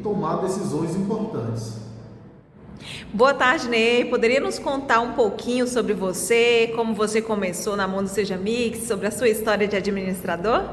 tomar decisões importantes. Boa tarde, Ney. Poderia nos contar um pouquinho sobre você, como você começou na Mundo Seja Mix, sobre a sua história de administrador?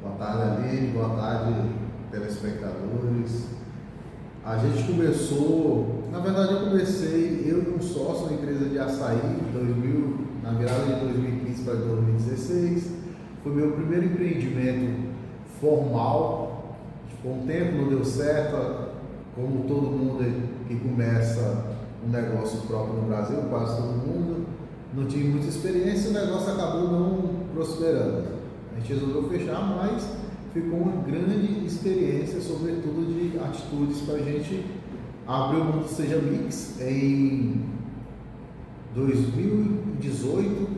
Boa tarde, Aline. Boa tarde, telespectadores. A gente começou, na verdade eu e um sócio na empresa de açaí, na virada de 2015 para 2016. Foi meu primeiro empreendimento formal. Ficou um tempo, não deu certo, como todo mundo que começa um negócio próprio no Brasil, quase todo mundo, não tinha muita experiência, o negócio acabou não prosperando. A gente resolveu fechar, mas ficou uma grande experiência, sobretudo de atitudes para a gente abrir o Mundo Seja Mix em 2018.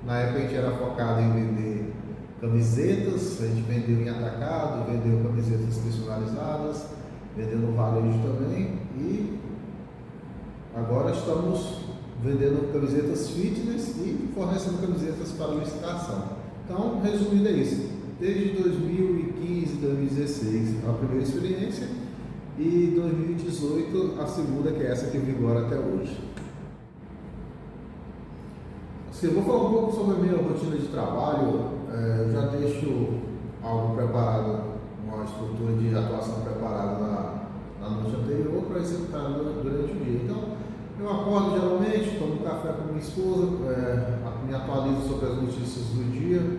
Na época a gente era focado em vender camisetas, a gente vendeu em atacado, vendeu camisetas personalizadas, vendeu no varejo também, e agora estamos vendendo camisetas fitness e fornecendo camisetas para licitação. Então, resumindo é isso. Desde 2015, 2016, a primeira experiência, e 2018 a segunda, que é essa que vigora até hoje. Eu vou falar um pouco sobre a minha rotina de trabalho. Eu já deixo algo preparado, uma estrutura de atuação preparada na noite anterior para executar durante o dia. Então, eu acordo geralmente, tomo café com minha esposa, me atualizo sobre as notícias do dia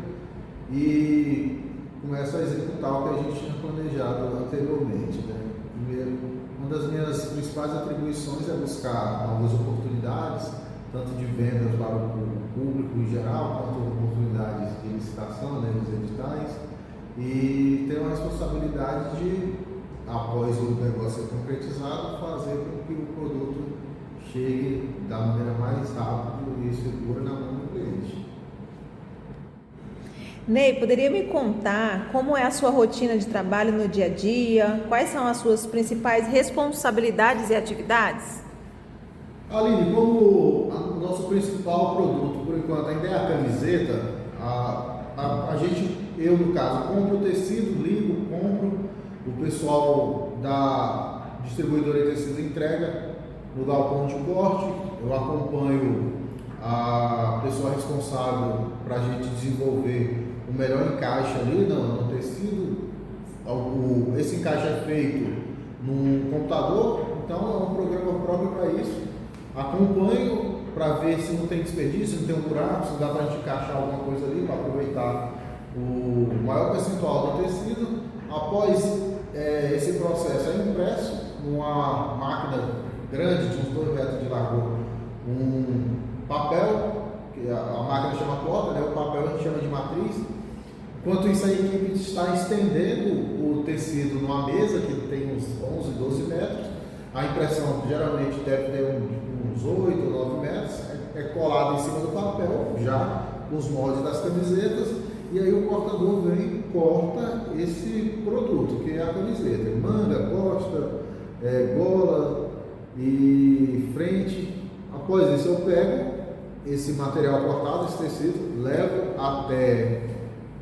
e começo a executar o que a gente tinha planejado anteriormente. Primeiro, uma das minhas principais atribuições é buscar novas oportunidades, tanto de vendas para o público em geral, quanto oportunidades de licitação, nos editais, e tenho a responsabilidade de, após o negócio ser concretizado, fazer com que o produto chegue da maneira mais rápida e segura na mão do cliente. Ney, poderia me contar como é a sua rotina de trabalho no dia a dia? Quais são as suas principais responsabilidades e atividades? Aline, como o nosso principal produto, por enquanto, ainda é a camiseta, eu no caso, compro o tecido, ligo, compro, o pessoal da distribuidora de tecido entrega no galpão de corte, eu acompanho a pessoa responsável para a gente desenvolver o melhor encaixe ali no tecido. Esse encaixe é feito no computador, então é um programa próprio para isso. Acompanho para ver se não tem desperdício, se não tem um buraco, se dá para a gente encaixar alguma coisa ali para aproveitar o maior percentual do tecido. Após esse processo é impresso numa máquina grande, de uns 2 metros de largura, um papel, que a máquina chama plota, o papel a gente chama de matriz. Enquanto isso, a equipe está estendendo o tecido numa mesa que tem uns 11, 12 metros. A impressão geralmente deve ter uns 8 ou 9 metros, é colado em cima do papel, já com os moldes das camisetas, e aí o cortador vem e corta esse produto, que é a camiseta, manga, costa, gola e frente. Após isso eu pego esse material cortado, esse tecido, levo até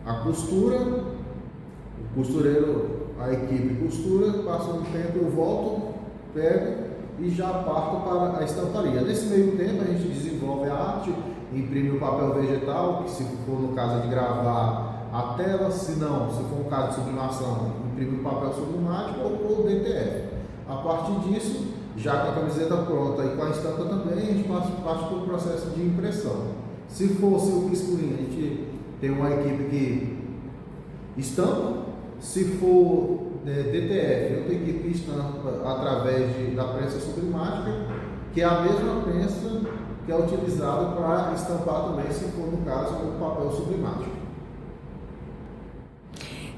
a costura, o costureiro, a equipe costura, passa um tempo, eu volto, pego e já parto para a estamparia. Nesse meio tempo a gente desenvolve a arte, imprime o papel vegetal, que se for no caso de gravar a tela, se não, se for um caso de sublimação, imprime o papel sublimático ou DTF. A partir disso, já com a camiseta pronta e com a estampa também, a gente parte para o processo de impressão. Se for silk screen, a gente tem uma equipe que estampa. Se for DTF, eu tenho equipe que estampa através da prensa sublimática, que é a mesma prensa que é utilizada para estampar também, se for no caso, o papel sublimático.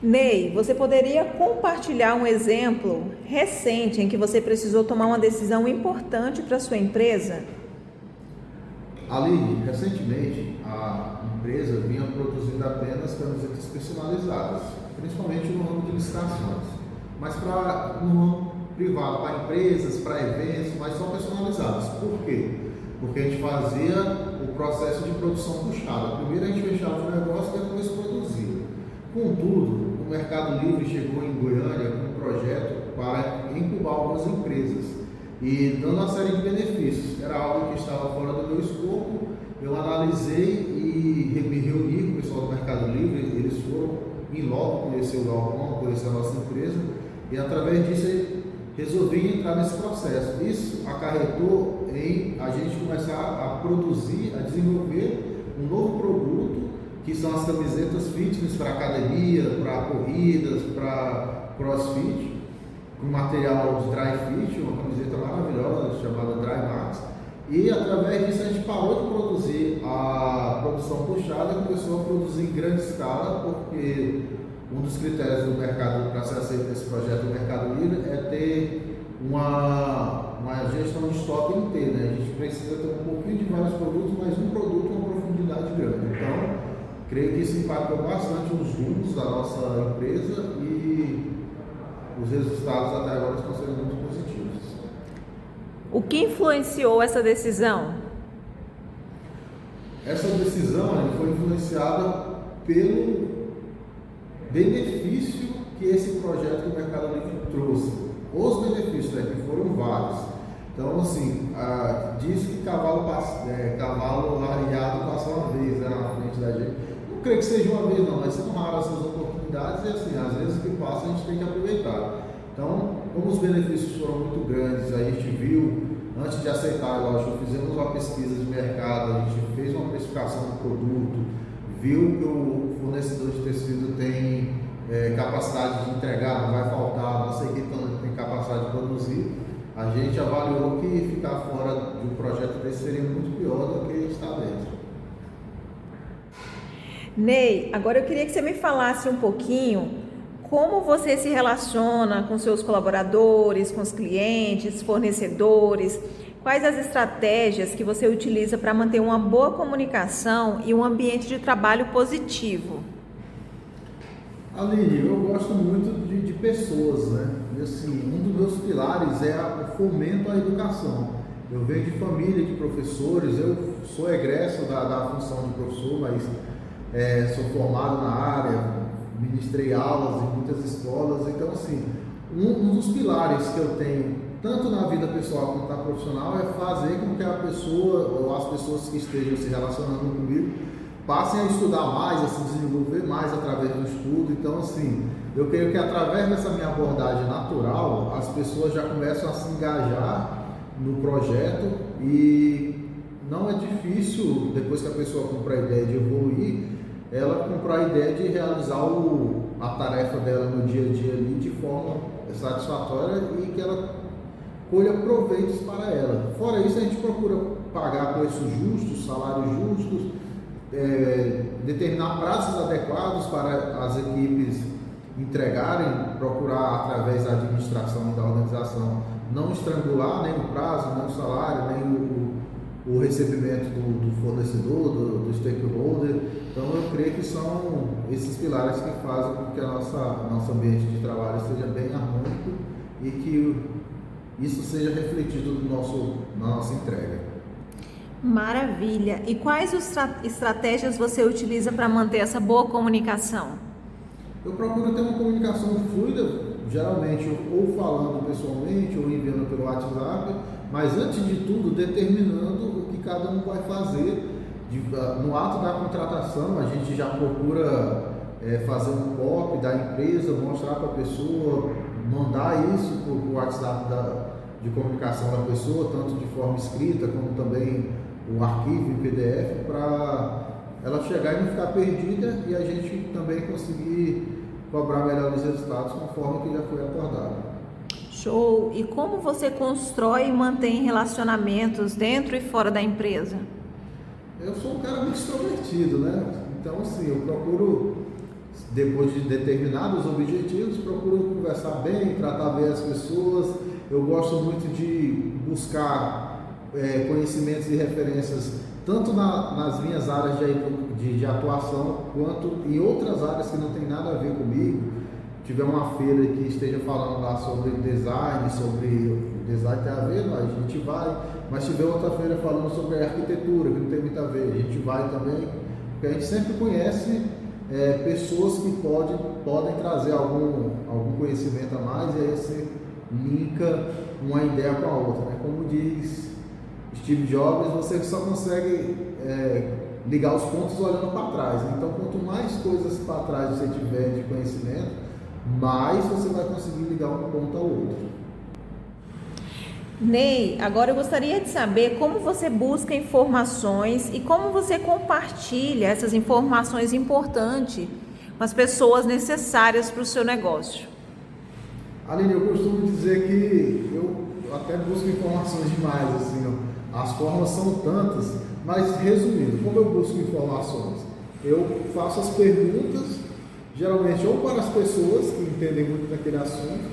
Ney, você poderia compartilhar um exemplo recente em que você precisou tomar uma decisão importante para a sua empresa? Aline, recentemente a empresa vinha produzindo apenas camisetas personalizadas, principalmente no ramo de licitações, mas no ramo privado, para empresas, para eventos, mas só personalizadas. Por quê? Porque a gente fazia o processo de produção puxada. Primeiro a gente fechava o negócio, depois produzia. Contudo, o Mercado Livre chegou em Goiânia com um projeto para incubar algumas empresas e dando uma série de benefícios. Era algo que estava fora do meu escopo, eu analisei e me reuni com o pessoal do Mercado Livre, eles foram em loco conhecer o galpão, conhecer a nossa empresa, e através disso resolvi entrar nesse processo. Isso acarretou em a gente começar a produzir, a desenvolver um novo produto, que são as camisetas fitness para academia, para corridas, para crossfit, com material de dry fit, uma camiseta maravilhosa chamada Dry Max. E através disso a gente parou de produzir a produção puxada e começou a produzir em grande escala, porque um dos critérios do mercado para ser aceito esse projeto do Mercado Livre é ter uma gestão de estoque inteira, né? A gente precisa ter um pouquinho de vários produtos, mas um produto com uma profundidade grande. Então, creio que isso impactou bastante os rumos da nossa empresa e os resultados até agora estão sendo muito positivos. O que influenciou essa decisão? Essa decisão foi influenciada pelo benefício que esse projeto do Mercado Livre trouxe. Os benefícios, que foram vários. Então, assim, diz que cavalo arriado passa uma vez, né, na frente da gente. Não creio que seja uma vez não, mas são raras essas oportunidades e, assim, às vezes o que passa a gente tem que aproveitar. Então, como os benefícios foram muito grandes, a gente viu, antes de aceitar, lógico, fizemos uma pesquisa de mercado, a gente fez uma precificação do produto, viu que o fornecedor de tecido tem capacidade de entregar, não vai faltar, nossa equipe tem capacidade de produzir, a gente avaliou que ficar fora de um projeto desse seria muito pior do que estar dentro. Ney, agora eu queria que você me falasse um pouquinho como você se relaciona com seus colaboradores, com os clientes, fornecedores, quais as estratégias que você utiliza para manter uma boa comunicação e um ambiente de trabalho positivo? Aline, eu gosto muito de pessoas, né? E assim, um dos meus pilares é o fomento à educação. Eu venho de família de professores, eu sou egresso da função de professor, mas sou formado na área, ministrei aulas em muitas escolas, então assim, um dos pilares que eu tenho, tanto na vida pessoal quanto na profissional, é fazer com que a pessoa, ou as pessoas que estejam se relacionando comigo, passem a estudar mais, a se desenvolver mais através do estudo. Então assim, eu creio que através dessa minha abordagem natural, as pessoas já começam a se engajar no projeto e não é difícil, depois que a pessoa compra a ideia de evoluir, ela comprar a ideia de realizar a tarefa dela no dia a dia ali de forma satisfatória e que ela colha proveitos para ela. Fora isso, a gente procura pagar preços justos, salários justos, determinar prazos adequados para as equipes entregarem, procurar através da administração e da organização não estrangular nem o prazo, nem o salário, nem o recebimento do fornecedor, do stakeholder. Então eu creio que são esses pilares que fazem com que nosso ambiente de trabalho seja bem harmônico e que isso seja refletido na nossa entrega. Maravilha! E quais estratégias você utiliza para manter essa boa comunicação? Eu procuro ter uma comunicação fluida, geralmente ou falando pessoalmente ou enviando pelo WhatsApp, mas antes de tudo determinando o que cada um vai fazer. No ato da contratação, a gente já procura fazer um copy da empresa, mostrar para a pessoa, mandar isso para o WhatsApp de comunicação da pessoa, tanto de forma escrita como também o arquivo em PDF, para ela chegar e não ficar perdida e a gente também conseguir cobrar melhores resultados conforme que já foi acordado. Show! E como você constrói e mantém relacionamentos dentro e fora da empresa? Eu sou um cara muito extrovertido, né? Então, assim, eu procuro, depois de determinados objetivos, procuro conversar bem, tratar bem as pessoas. Eu gosto muito de buscar conhecimentos e referências, tanto nas minhas áreas de atuação, quanto em outras áreas que não tem nada a ver comigo. Tiver uma feira que esteja falando lá sobre design tem a ver, a gente vai, mas tiver outra feira falando sobre arquitetura, que não tem muito a ver, a gente vai também, porque a gente sempre conhece pessoas que podem trazer algum conhecimento a mais, e aí você linka uma ideia com a outra, né? Como diz Steve Jobs, você só consegue ligar os pontos olhando para trás. Então, quanto mais coisas para trás você tiver de conhecimento, mais você vai conseguir ligar um ponto ao outro. Ney, agora eu gostaria de saber como você busca informações e como você compartilha essas informações importantes com as pessoas necessárias para o seu negócio. Aline, eu costumo dizer que eu até busco informações demais, assim, ó. As formas são tantas, mas resumindo, como eu busco informações? Eu faço as perguntas, geralmente ou para as pessoas que entendem muito daquele assunto,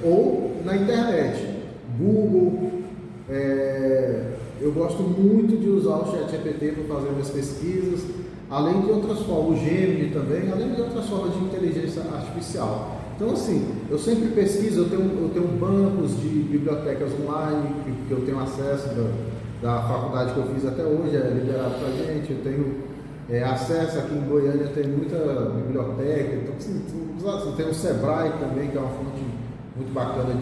ou na internet, Google. Eu gosto muito de usar o ChatGPT para fazer minhas pesquisas, além de outras formas, o Gemini também, além de outras formas de inteligência artificial. Então, assim, eu sempre pesquiso, eu tenho bancos de bibliotecas online que eu tenho acesso da faculdade que eu fiz até hoje, é liberado para a gente. Eu tenho acesso aqui em Goiânia, tem muita biblioteca. Então, assim, tem o Sebrae também, que é uma fonte muito bacana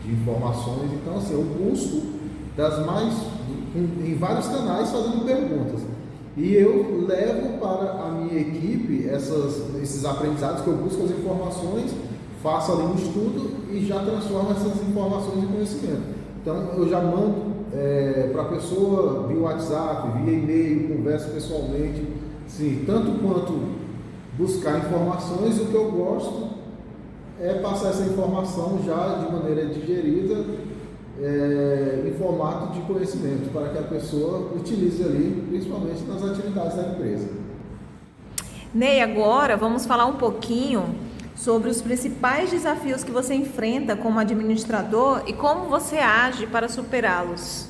de informações. Então, assim, eu busco em vários canais fazendo perguntas. E eu levo para a minha equipe esses aprendizados que eu busco as informações, faço ali um estudo e já transformo essas informações em conhecimento. Então eu já mando para a pessoa via WhatsApp, via e-mail, converso pessoalmente, sim, tanto quanto buscar informações. O que eu gosto é passar essa informação já de maneira digerida, em formato de conhecimento, para que a pessoa utilize ali, principalmente nas atividades da empresa. Ney, agora vamos falar um pouquinho sobre os principais desafios que você enfrenta como administrador e como você age para superá-los.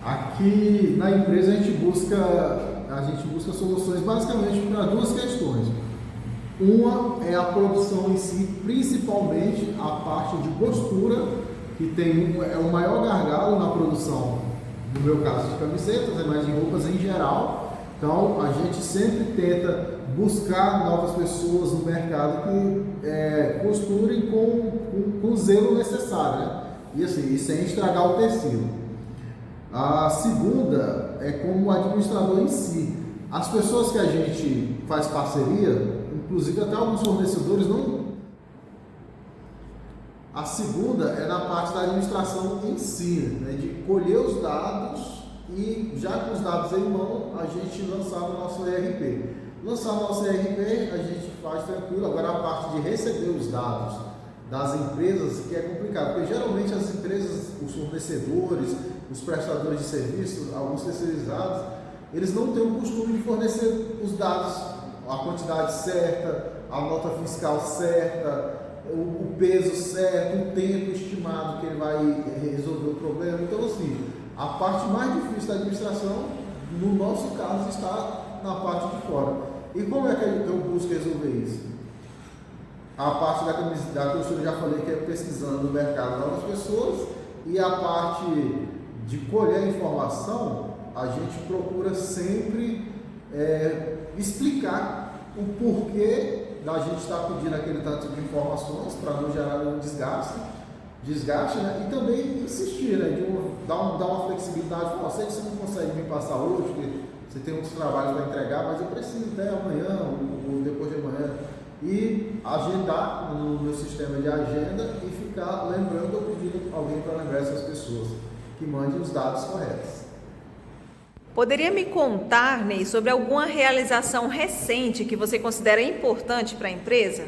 Aqui na empresa a gente busca soluções basicamente para duas questões. Uma é a produção em si, principalmente a parte de costura, que é o maior gargalo na produção, no meu caso de camisetas, mas de roupas em geral. Então a gente sempre tenta buscar novas pessoas no mercado que costurem com o zelo necessário, né? E assim, sem estragar o tecido. A segunda é como administrador em si. As pessoas que a gente faz parceria, inclusive até alguns fornecedores não. A segunda é na parte da administração em si, né, de colher os dados e já com os dados em mão a gente lançar o nosso ERP. Lançar o nosso ERP a gente faz tranquilo. Agora a parte de receber os dados das empresas que é complicado, porque geralmente as empresas, os fornecedores, os prestadores de serviços, alguns terceirizados, eles não têm o costume de fornecer os dados, a quantidade certa, a nota fiscal certa, o peso certo, o tempo estimado que ele vai resolver o problema. Então, assim, a parte mais difícil da administração, no nosso caso, está na parte de fora. E como é que eu busco resolver isso? A parte da costura, já falei que é pesquisando no mercado novas pessoas, e a parte de colher a informação, a gente procura sempre explicar o porquê da gente estar pedindo aquele tanto de informações para não gerar um desgaste, né? E também insistir, né? Dar uma flexibilidade. Sei que você não consegue me passar hoje, porque você tem outros trabalhos para entregar, mas eu preciso até amanhã ou depois de amanhã. E agendar no meu sistema de agenda e ficar lembrando ou pedindo alguém para lembrar essas pessoas que mandem os dados corretos. Poderia me contar, Ney, sobre alguma realização recente que você considera importante para a empresa?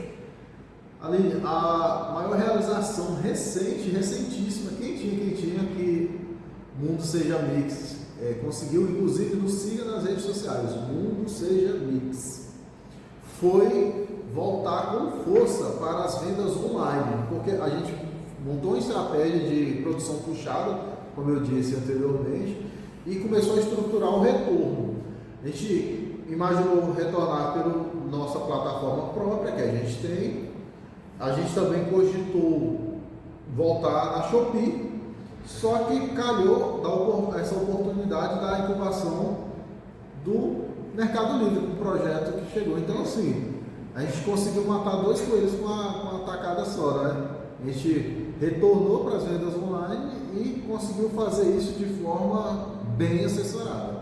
Aline, a maior realização recentíssima, quentinha, que Mundo Seja Mix conseguiu, inclusive nos siga nas redes sociais, Mundo Seja Mix, foi voltar com força para as vendas online, porque a gente montou uma estratégia de produção puxada, como eu disse anteriormente, e começou a estruturar o retorno. A gente imaginou retornar pela nossa plataforma própria que a gente tem. A gente também cogitou voltar na Shopee, só que calhou essa oportunidade da incubação do Mercado Livre, um projeto que chegou. Então, assim, a gente conseguiu matar 2 coelhos com uma tacada só, né? A gente retornou para as vendas online e conseguiu fazer isso de forma bem assessorada.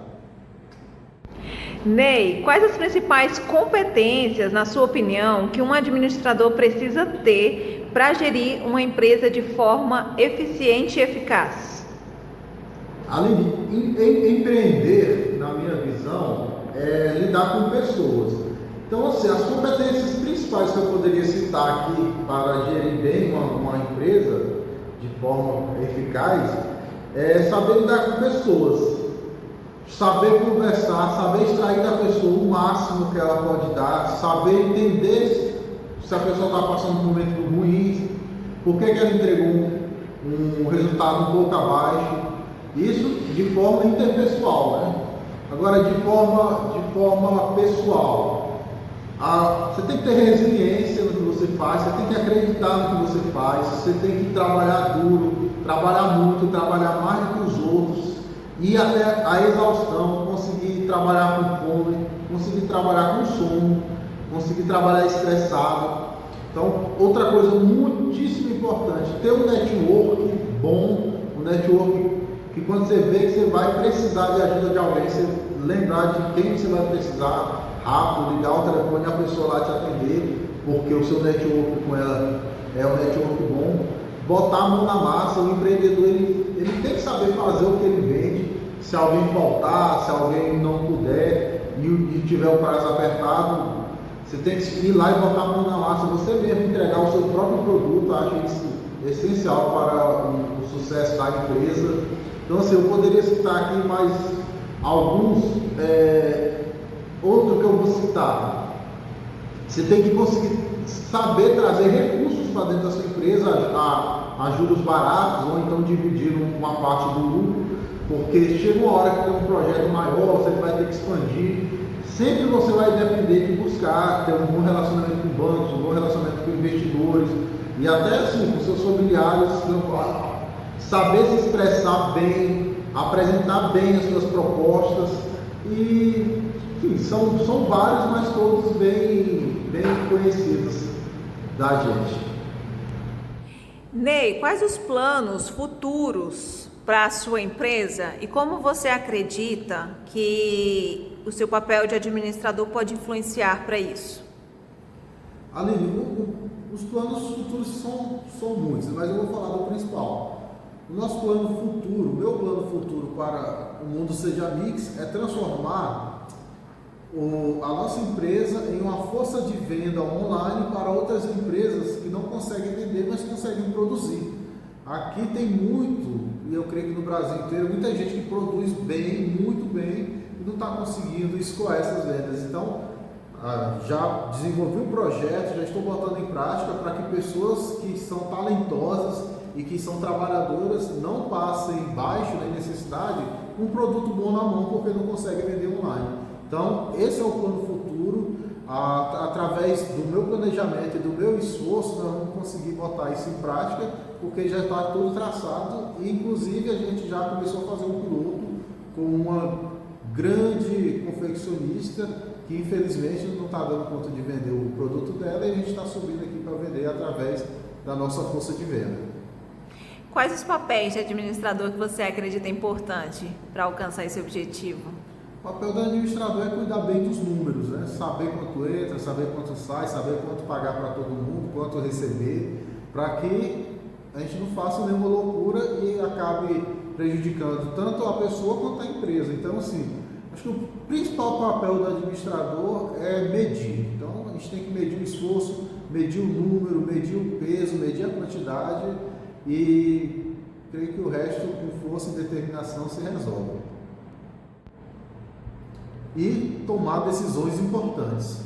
Ney, quais as principais competências, na sua opinião, que um administrador precisa ter para gerir uma empresa de forma eficiente e eficaz? Aline, empreender, na minha visão, é lidar com pessoas. Então, assim, as competências principais que eu poderia citar aqui para gerir bem uma empresa de forma eficaz é saber lidar com pessoas, saber conversar, saber extrair da pessoa o máximo que ela pode dar, saber entender se a pessoa está passando por um momento ruim, por que ela entregou um resultado um pouco abaixo. Isso de forma interpessoal, né? Agora, de forma pessoal, você tem que ter resiliência no que você faz, você tem que acreditar no que você faz, você tem que trabalhar duro, trabalhar muito, trabalhar mais do que os outros, ir até a exaustão, conseguir trabalhar com fome, conseguir trabalhar com sono, conseguir trabalhar estressado. Então, outra coisa muitíssimo importante, ter um network bom, um network que quando você vê que você vai precisar de ajuda de alguém, você lembrar de quem você vai precisar, rápido, ligar o telefone e a pessoa lá te atender, porque o seu network com ela é um network bom. Botar a mão na massa, o empreendedor ele tem que saber fazer o que ele vende. Se alguém faltar, se alguém não puder e tiver o prazo apertado, você tem que ir lá e botar a mão na massa, você mesmo entregar o seu próprio produto. Acho isso essencial para o sucesso da empresa. Então, assim, eu poderia citar aqui mais alguns, outro que eu vou citar. Você tem que conseguir saber trazer recursos para dentro da sua empresa a juros baratos, ou então dividir uma parte do lucro, porque chega uma hora que tem um projeto maior, você vai ter que expandir. Sempre você vai depender de buscar ter um bom relacionamento com bancos, um bom relacionamento com investidores e até assim com seus familiares. Saber se expressar bem, apresentar bem as suas propostas e, enfim, são vários, mas todos bem conhecidos da gente. Ney, quais os planos futuros para a sua empresa e como você acredita que o seu papel de administrador pode influenciar para isso? Aline, os planos futuros são muitos, mas eu vou falar do principal. O nosso plano futuro, o meu plano futuro para o Mundo Seja Mix é transformar a nossa empresa em uma força de venda online para outras empresas que não conseguem vender, mas conseguem produzir. Aqui tem muito, e eu creio que no Brasil inteiro, muita gente que produz bem, muito bem, e não está conseguindo escoar essas vendas. Então, já desenvolvi um projeto, já estou botando em prática para que pessoas que são talentosas e que são trabalhadoras não passem baixo nem necessidade um produto bom na mão porque não conseguem vender online. Então, esse é o plano futuro. Através do meu planejamento e do meu esforço, nós vamos conseguir botar isso em prática, porque já está tudo traçado e, inclusive, a gente já começou a fazer um piloto com uma grande confeccionista que, infelizmente, não está dando conta de vender o produto dela e a gente está subindo aqui para vender através da nossa força de venda. Quais os papéis de administrador que você acredita importante para alcançar esse objetivo? O papel do administrador é cuidar bem dos números, né? Saber quanto entra, saber quanto sai, saber quanto pagar para todo mundo, quanto receber, para que a gente não faça nenhuma loucura e acabe prejudicando tanto a pessoa quanto a empresa. Então, assim, acho que o principal papel do administrador é medir. Então, a gente tem que medir o esforço, medir o número, medir o peso, medir a quantidade e creio que o resto, com força e determinação, se resolve. E tomar decisões importantes.